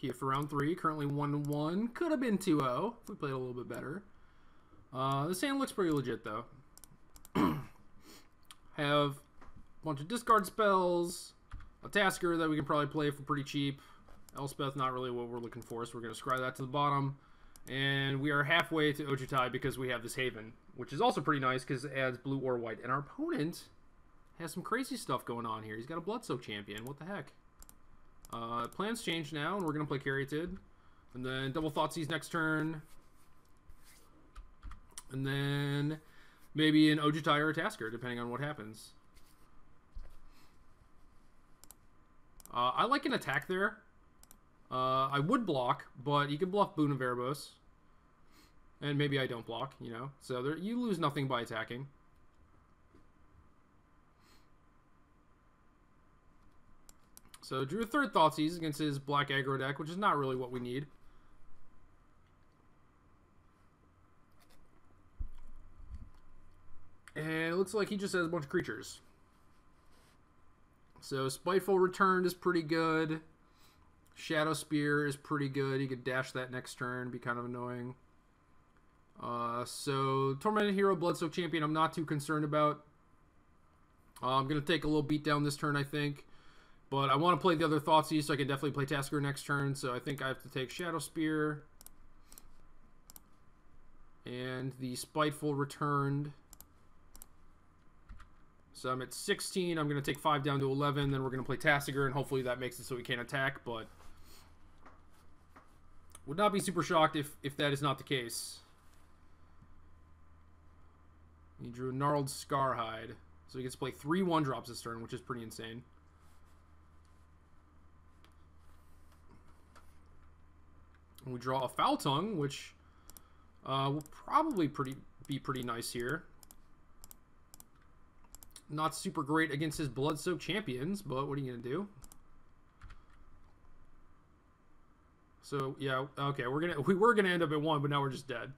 here for round 3. Currently 1-1. Could have been 2-0 if we played a little bit better. This hand looks pretty legit, though. Have a bunch of discard spells. A Tasker that we can probably play for pretty cheap. Elspeth, not really what we're looking for, so we're going to scry that to the bottom. And we are halfway to Ojutai because we have this Haven, which is also pretty nice because it adds blue or white. And our opponent has some crazy stuff going on here. He's got a Bloodsoak champion. What the heck? Plans change now, and we're going to play Caryatid. And then double Thoughtseize next turn. And then maybe an Ojutai or a Tasker, depending on what happens. I like an attack there. I would block, but you can bluff Boon of Erebos. And maybe I don't block, you know. So there, you lose nothing by attacking. So drew a third Thoughtseize against his black aggro deck, which is not really what we need. And it looks like he just has a bunch of creatures. So Spiteful Return is pretty good. Shadow Spear is pretty good. He could dash that next turn, be kind of annoying. So Tormented Hero, Bloodsoak Champion, I'm not too concerned about. I'm going to take a little beat down this turn, I think. But I want to play the other Thoughtseize, so I can definitely play Tasker next turn. So I think I have to take Shadow Spear. And the Spiteful Returned. So I'm at 16. I'm going to take 5 down to 11. Then we're going to play Tasker, and hopefully that makes it so we can't attack. But would not be super shocked if that is not the case. He drew a Gnarled Scarhide. So he gets to play 3 1-drops this turn, which is pretty insane. And we draw a Foul Tongue, which will probably be pretty nice here. Not super great against his Bloodsoak champions, but what are you gonna do? So yeah, okay, we were gonna end up at 1, but now we're just dead.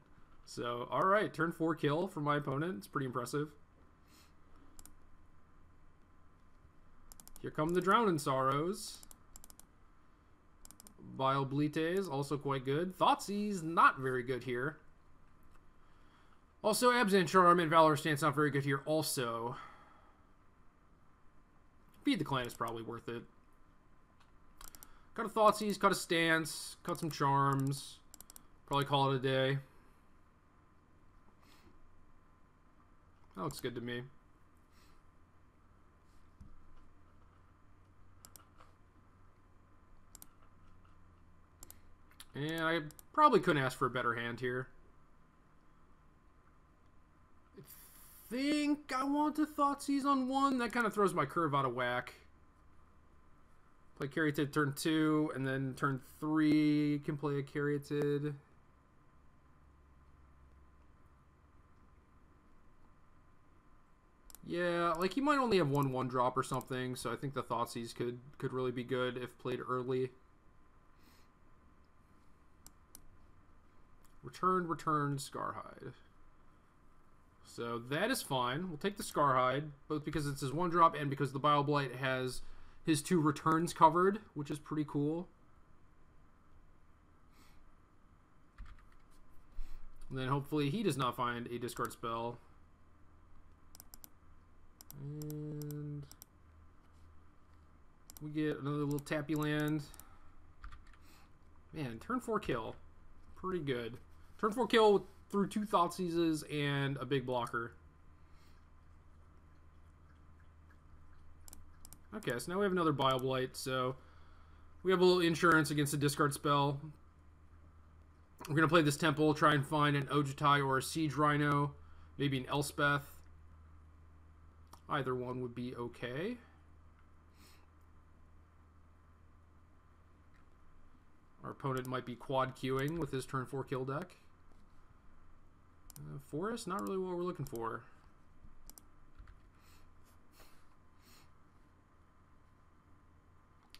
So all right, turn 4 kill for my opponent. It's pretty impressive. Here come the Drowning Sorrows. Vile Blites, also quite good. Thoughtseize, not very good here. Also, Absent Charm and Valor Stance, not very good here also. Feed the Clan is probably worth it. Cut a Thoughtseize, cut a Stance, cut some Charms. Probably call it a day. That looks good to me. And I probably couldn't ask for a better hand here. I think I want to Thoughtseize on 1. That kind of throws my curve out of whack. Play Caryatid turn 2, and then turn 3 can play a Caryatid. Yeah, like he might only have 1 drop or something, so I think the Thoughtseize could really be good if played early. Return, Scarhide. So that is fine. We'll take the Scarhide, both because it's his 1-drop and because the Bile Blight has his 2 returns covered, which is pretty cool. And then hopefully he does not find a discard spell. And we get another little tappy land. Man, turn 4 kill. Pretty good. Turn 4 kill through 2 Thoughtseizes and a big blocker. Okay, so now we have another Bile Blight, so we have a little insurance against a discard spell. We're going to play this Temple, try and find an Ojutai or a Siege Rhino, maybe an Elspeth. Either one would be okay. Our opponent might be quad queuing with his turn 4 kill deck. Forest, not really what we're looking for.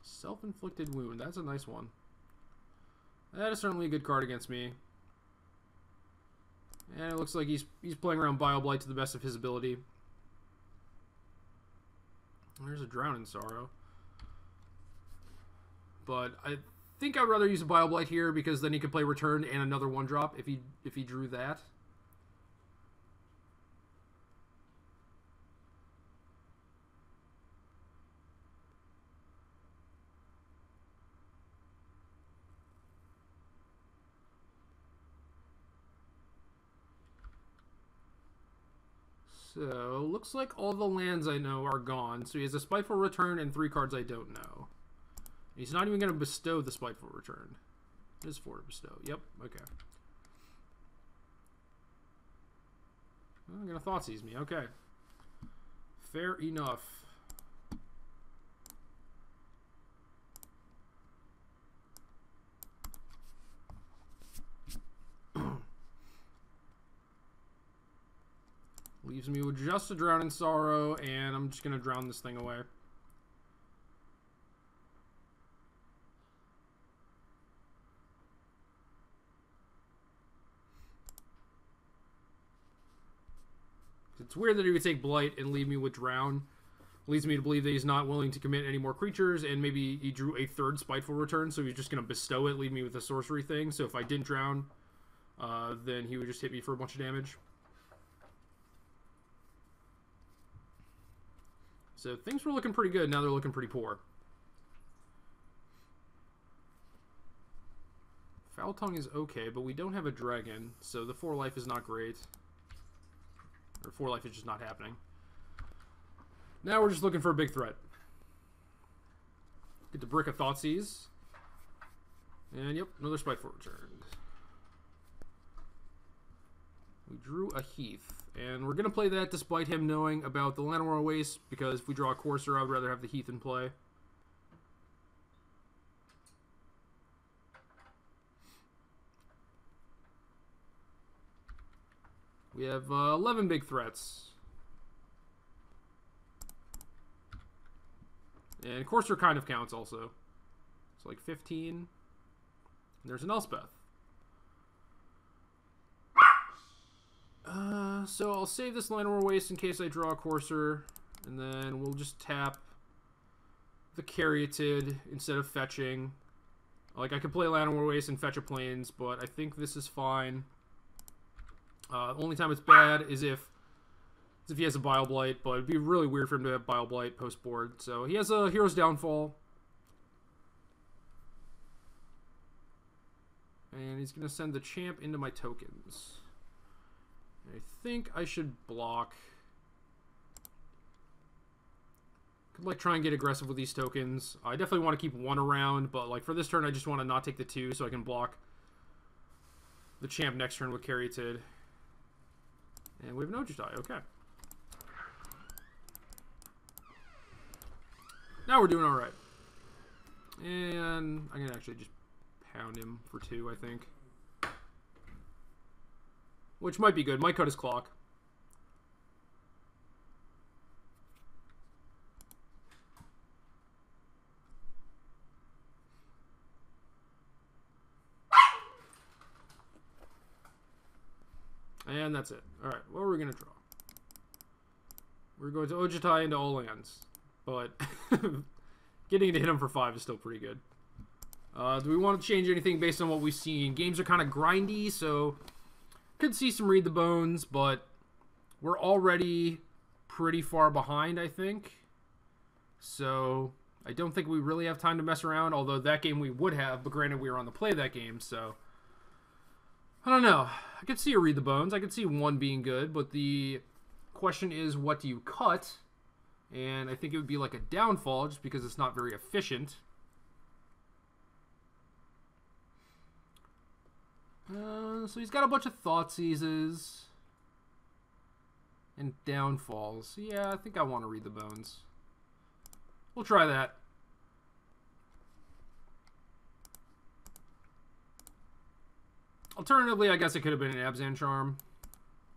Self-inflicted wound, that's a nice one. That is certainly a good card against me. And it looks like he's playing around Bile Blight to the best of his ability. There's a Drowning Sorrow. But I think I'd rather use a Bile Blight here because then he could play Return and another 1-drop if he drew that. So, looks like all the lands I know are gone. So he has a Spiteful Return and 3 cards I don't know. He's not even going to bestow the Spiteful Return. It is 4 to bestow. Yep, okay. I'm going to Thoughtseize me. Okay. Fair enough. Leaves me with just a Drown in Sorrow, and I'm just going to drown this thing away. It's weird that he would take Blight and leave me with Drown. Leads me to believe that he's not willing to commit any more creatures, and maybe he drew a 3rd Spiteful Return, so he's just going to bestow it, leave me with a sorcery thing. So if I didn't drown, then he would just hit me for a bunch of damage. So things were looking pretty good. Now they're looking pretty poor. Foul Tongue is okay, but we don't have a dragon, so the 4 life is not great. Or 4 life is just not happening. Now we're just looking for a big threat. Get the Brick of Thoughtseize. And yep, another Spiteful Return. We drew a Heath. And we're going to play that despite him knowing about the Llanowar Waste, because if we draw a Courser, I would rather have the Heath in play. We have 11 big threats. And Courser kind of counts also. It's like 15. And there's an Elspeth. So I'll save this Llanowar Waste in case I draw a Courser, and then we'll just tap the Caryatid instead of fetching. Like, I could play Llanowar Waste and fetch a Plains, but I think this is fine. The only time it's bad is if he has a Bile Blight, but it'd be really weird for him to have Bile Blight post-board. So he has a Hero's Downfall. And he's going to send the Champ into my tokens. I think I should block. Could like try and get aggressive with these tokens. I definitely want to keep 1 around, but like for this turn I just want to not take the 2 so I can block the Champ next turn with Caryatid. And we have an Ojutai, okay. Now we're doing alright. And I can actually just pound him for 2, I think. Which might be good. Might cut his clock. And that's it. Alright, what are we going to draw? We're going to Ojutai into all lands. But getting to hit him for 5 is still pretty good. Do we want to change anything based on what we've seen? Games are kind of grindy, so could see some Read the Bones, but we're already pretty far behind, I think. So I don't think we really have time to mess around, although that game we would have, but granted we were on the play that game, so I don't know. I could see a Read the Bones. I could see 1 being good, but the question is, what do you cut? And I think it would be like a Downfall, just because it's not very efficient. So he's got a bunch of Thoughtseizes and Downfalls. Yeah, I think I want to Read the Bones. We'll try that. Alternatively, I guess it could have been an Abzan Charm.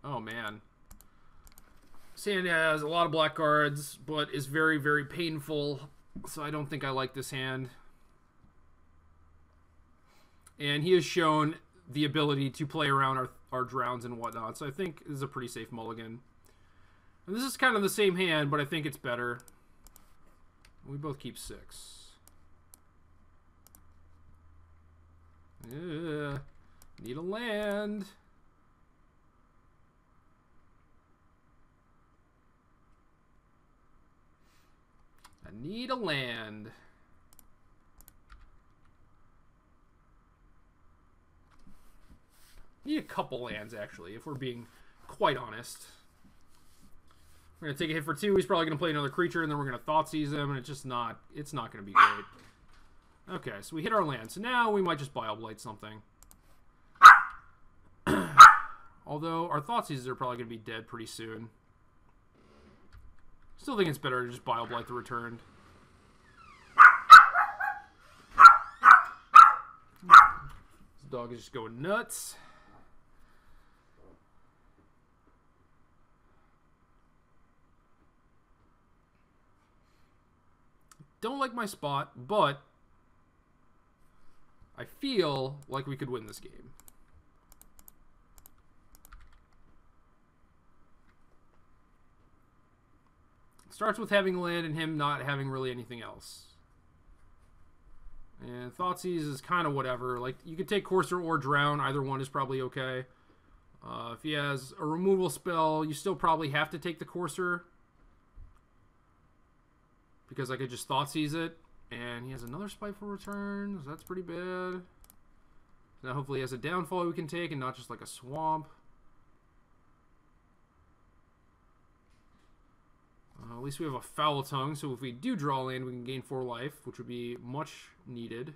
Oh, man. This hand has a lot of black cards, but is very, very painful. So I don't think I like this hand. And he has shown the ability to play around our drowns and whatnot. So I think this is a pretty safe mulligan. And this is kind of the same hand, but I think it's better. We both keep 6. Need a land. I need a land. Need a couple lands, actually, if we're being quite honest. We're going to take a hit for 2. He's probably going to play another creature, and then we're going to Thoughtseize him, and it's not going to be great. Okay, so we hit our land. So now we might just Bile-Blight something. Although, our Thoughtseizes are probably going to be dead pretty soon. Still think it's better to just Bile-Blight the returned. This dog is just going nuts. Don't like my spot, but I feel like we could win this game. It starts with having land and him not having really anything else. And Thoughtseize is kind of whatever. Like, you could take Courser or Drown. Either one is probably okay. If he has a removal spell, you still probably have to take the Courser, because I could just Thoughtseize it. And he has another Spiteful Return, so that's pretty bad. Now hopefully he has a downfall we can take and not just like a swamp. At least we have a Foul Tongue, so if we do draw land, we can gain 4 life, which would be much needed.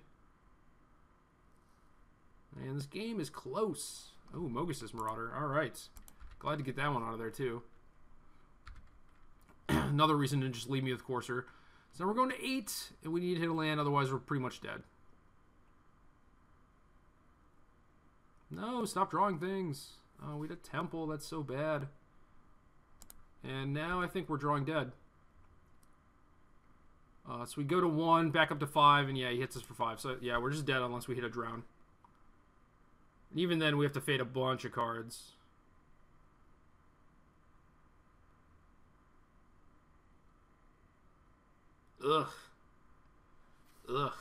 And this game is close. Oh, Mogus' Marauder. Alright. Glad to get that one out of there, too. Another reason to just leave me with Courser. So now we're going to 8, and we need to hit a land, otherwise we're pretty much dead. No, stop drawing things. Oh, we had a Temple. That's so bad. And now I think we're drawing dead. So we go to 1, back up to 5, and yeah, he hits us for 5. So yeah, we're just dead unless we hit a Drown. And even then, we have to fade a bunch of cards. Ugh. Ugh.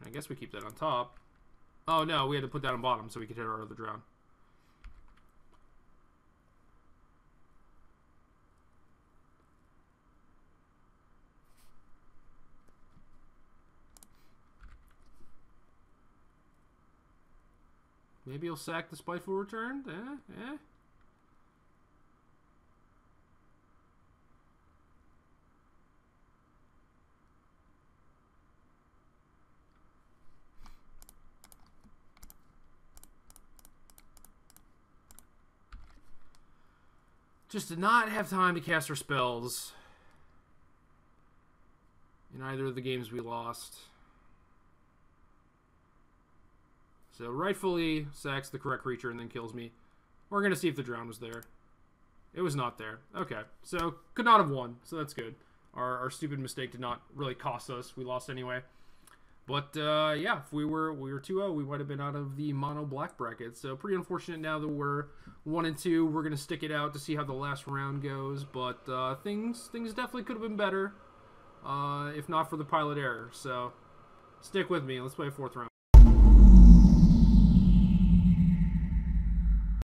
I guess we keep that on top. Oh no, we had to put that on bottom so we could hit our other Drown. Maybe he'll sack the Spiteful Return? Eh? Just did not have time to cast our spells in either of the games we lost. So rightfully sacks the correct creature and then kills me. We're going to see if the Drown was there. It was not there. Okay, so could not have won, so that's good. Our stupid mistake did not really cost us. We lost anyway. But yeah, if we were 2-0, we might have been out of the mono black bracket. So pretty unfortunate now that we're 1-2. We're going to stick it out to see how the last round goes. But things definitely could have been better if not for the pilot error. So stick with me. Let's play a 4th round.